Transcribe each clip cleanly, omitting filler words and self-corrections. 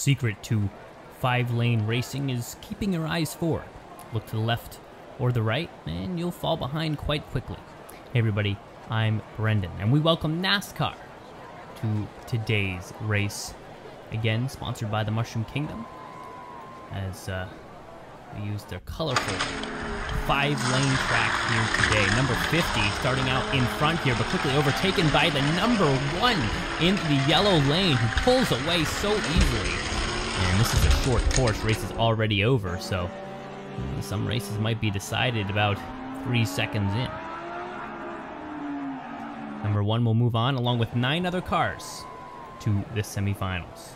secret to 5-lane racing is keeping your eyes forward. Look to the left or the right, and you'll fall behind quite quickly. Hey everybody, I'm Brendan, and we welcome Nascar to today's race. Again, sponsored by the Mushroom Kingdom, as we use their colorful 5-lane track here today. Number 50 starting out in front here, but quickly overtaken by the number 1 in the yellow lane, who pulls away so easily. And this is a short course. Race is already over, so some races might be decided about 3 seconds in. Number 1 will move on along with 9 other cars to the semifinals.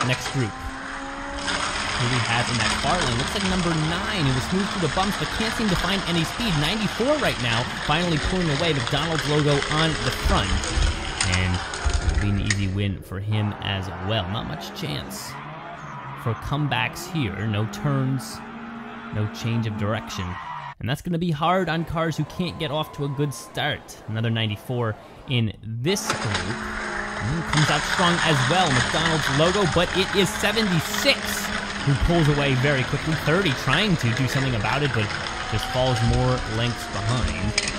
Next group, who we have in that far lane, looks like number 9, who was moved through the bumps but can't seem to find any speed. 94 right now, finally pulling away, McDonald's logo on the front. And it'll be an easy win for him as well. Not much chance for comebacks here. No turns, no change of direction. And that's going to be hard on cars who can't get off to a good start. Another 94 in this group. Comes out strong as well, McDonald's logo, but it is 76 who pulls away very quickly. 30 trying to do something about it, but just falls more lengths behind.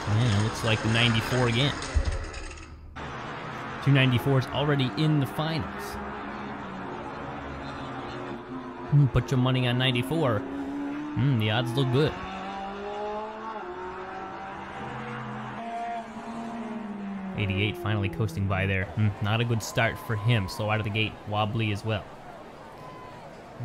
And it looks like the 94 again. 294s already in the finals. Put your money on 94. The odds look good. '88 finally coasting by there. Not a good start for him. Slow out of the gate, wobbly as well.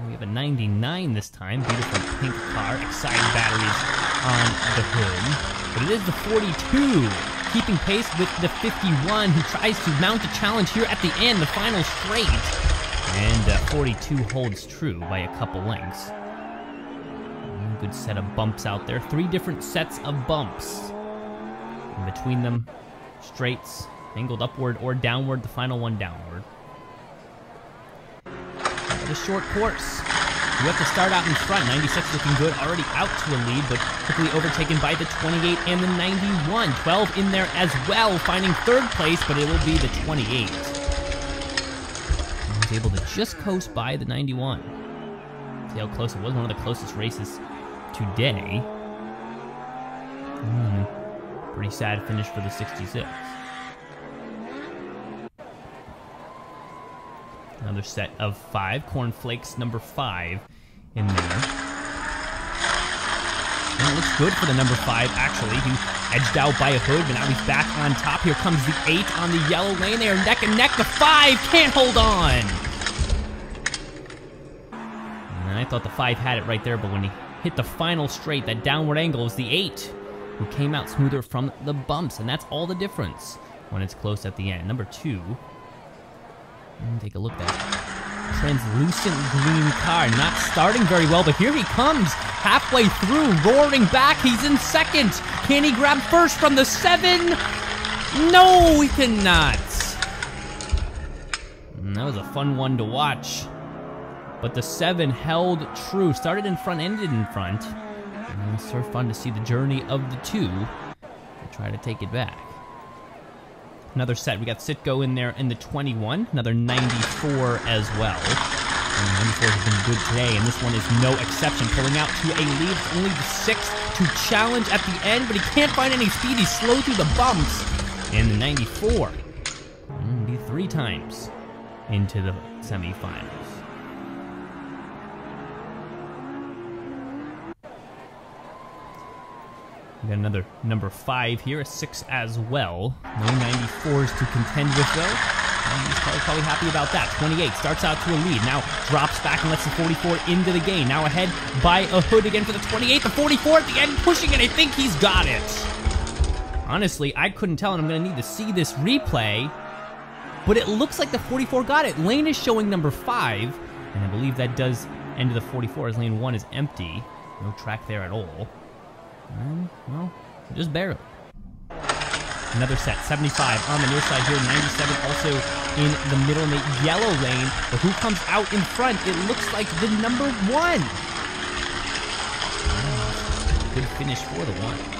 We have a 99 this time. Beautiful pink car, exciting batteries on the hood. But it is the 42, keeping pace with the 51, who tries to mount a challenge here at the end, the final straight. And 42 holds true by a couple lengths. Good set of bumps out there. 3 different sets of bumps. In between them, straights, angled upward or downward, the final one downward. A short course. You have to start out in front. 96 looking good, already out to a lead, but quickly overtaken by the 28 and the 91. 12 in there as well, finding 3rd place, but it will be the 28. And was able to just coast by the 91. See how close it was. One of the closest races today. Pretty sad finish for the 66. Another set of 5. Cornflakes number 5 in there. And it looks good for the number 5, actually. He edged out by a hood, but now he's back on top. Here comes the 8 on the yellow lane. They are neck and neck. The 5 can't hold on. And I thought the 5 had it right there, but when he hit the final straight, that downward angle, is the 8 who came out smoother from the bumps, and that's all the difference when it's close at the end. Number 2. Take a look at that translucent green car. Not starting very well, but here he comes. Halfway through, roaring back. He's in 2nd. Can he grab 1st from the 7? No, he cannot. That was a fun one to watch. But the 7 held true. Started in front, ended in front. And it's sort of fun to see the journey of the 2 and try to take it back. Another set. We got Sitgo in there in the 21. Another 94 as well. And 94 has been good today, and this one is no exception. Pulling out to a lead. It's only the 6th to challenge at the end, but he can't find any speed. He's slow through the bumps. And the 94 will be 3 times into the semifinals. We got another number 5 here, a 6 as well. No 94s to contend with, though. And he's probably happy about that. 28 starts out to a lead, now drops back and lets the 44 into the game. Now ahead by a hood again for the 28. The 44 at the end pushing it. I think he's got it. Honestly, I couldn't tell, and I'm going to need to see this replay. But it looks like the 44 got it. Lane is showing number 5, and I believe that does end to the 44 as lane 1 is empty. No track there at all. Well, just barely. Another set, 75 on the near side here, 97 also in the middle in the yellow lane. But who comes out in front? It looks like the number 1. Good finish for the 1.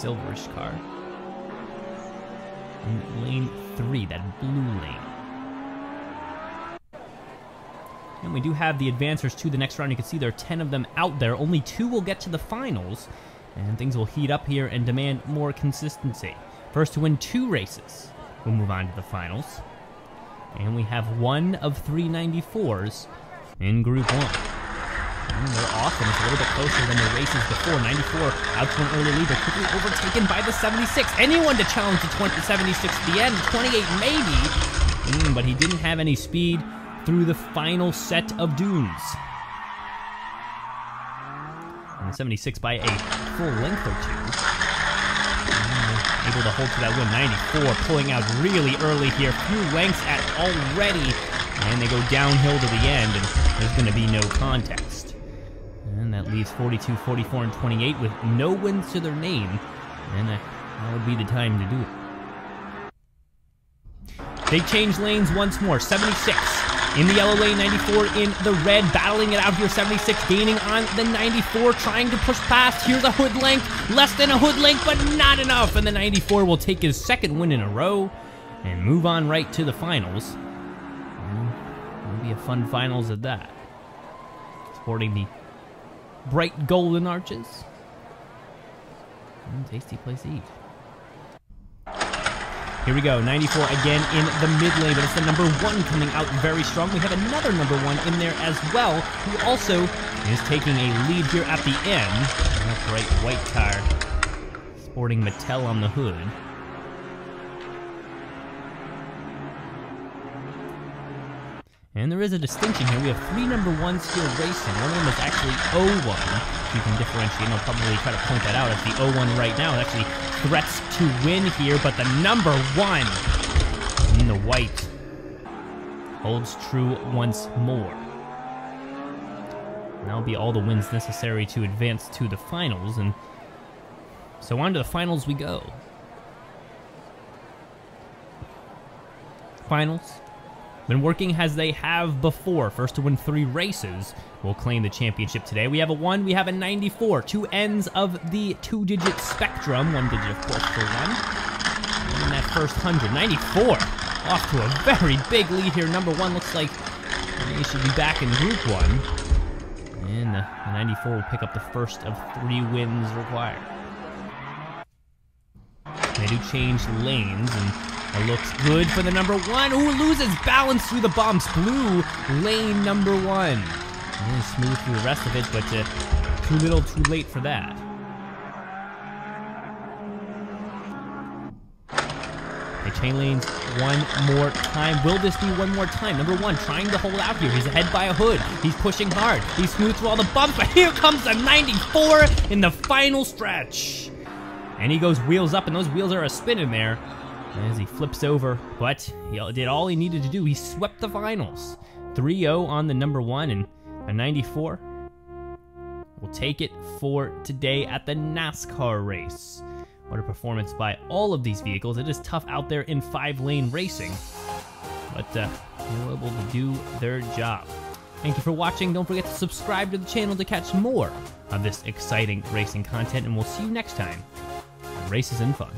silverish car. In lane 3, that blue lane. And we do have the advancers to the next round. You can see there are 10 of them out there. Only 2 will get to the finals. And things will heat up here and demand more consistency. First to win 2 races will move on to the finals. And we have 1 of 3 94s in Group 1. And they're awesome. It's a little bit closer than the races before. 94 out to an early lead. They're quickly overtaken by the 76. Anyone to challenge the 76 at the end. 28 maybe. But he didn't have any speed through the final set of dunes. And the 76 by a full length or 2. Able to hold to that win. 94 pulling out really early here. Few lengths at already. And they go downhill to the end, and there's going to be no contest. And that leaves 42, 44, and 28 with no wins to their name. And that would be the time to do it. They change lanes once more. 76 in the yellow lane, 94 in the red, battling it out here. 76 gaining on the 94, trying to push past. Here's a hood length, less than a hood length, but not enough. And the 94 will take his 2nd win in a row and move on right to the finals. It'll be a fun finals at that. Sporting the bright golden arches. And tasty place to eat. Here we go, 94 again in the mid lane, but it's the number 1 coming out very strong. We have another number 1 in there as well, who also is taking a lead here at the end. That bright white car, sporting Mattel on the hood. And there is a distinction here. We have 3 number 1s here racing. One of them is actually 01. You can differentiate, and I'll probably try to point that out as the 01 right now. It actually threats to win here, but the number 1 in the white holds true once more. And that'll be all the wins necessary to advance to the finals, and so on to the finals we go. Finals. Been working as they have before. First to win 3 races will claim the championship today. We have a 1, we have a 94. 2 ends of the 2-digit spectrum. 1 digit, of course, for 1. And that first 100. 94 off to a very big lead here. Number 1 looks like he should be back in Group 1. And the 94 will pick up the first of 3 wins required. They do change lanes, and it looks good for the number 1, who loses balance through the bumps. Blue lane number 1. And smooth through the rest of it, but too little, too late for that. They chain lanes one more time. Will this be one more time? Number 1 trying to hold out here. He's ahead by a hood. He's pushing hard. He's smooth through all the bumps, but here comes the 94 in the final stretch. And he goes wheels up, and those wheels are a spin in there as he flips over, but he did all he needed to do. He swept the finals. 3-0 on the number 1, and a 94 will take it for today at the NASCAR race. What a performance by all of these vehicles. It is tough out there in 5-lane racing, but they were able to do their job. Thank you for watching. Don't forget to subscribe to the channel to catch more of this exciting racing content, and we'll see you next time on Races and Fun.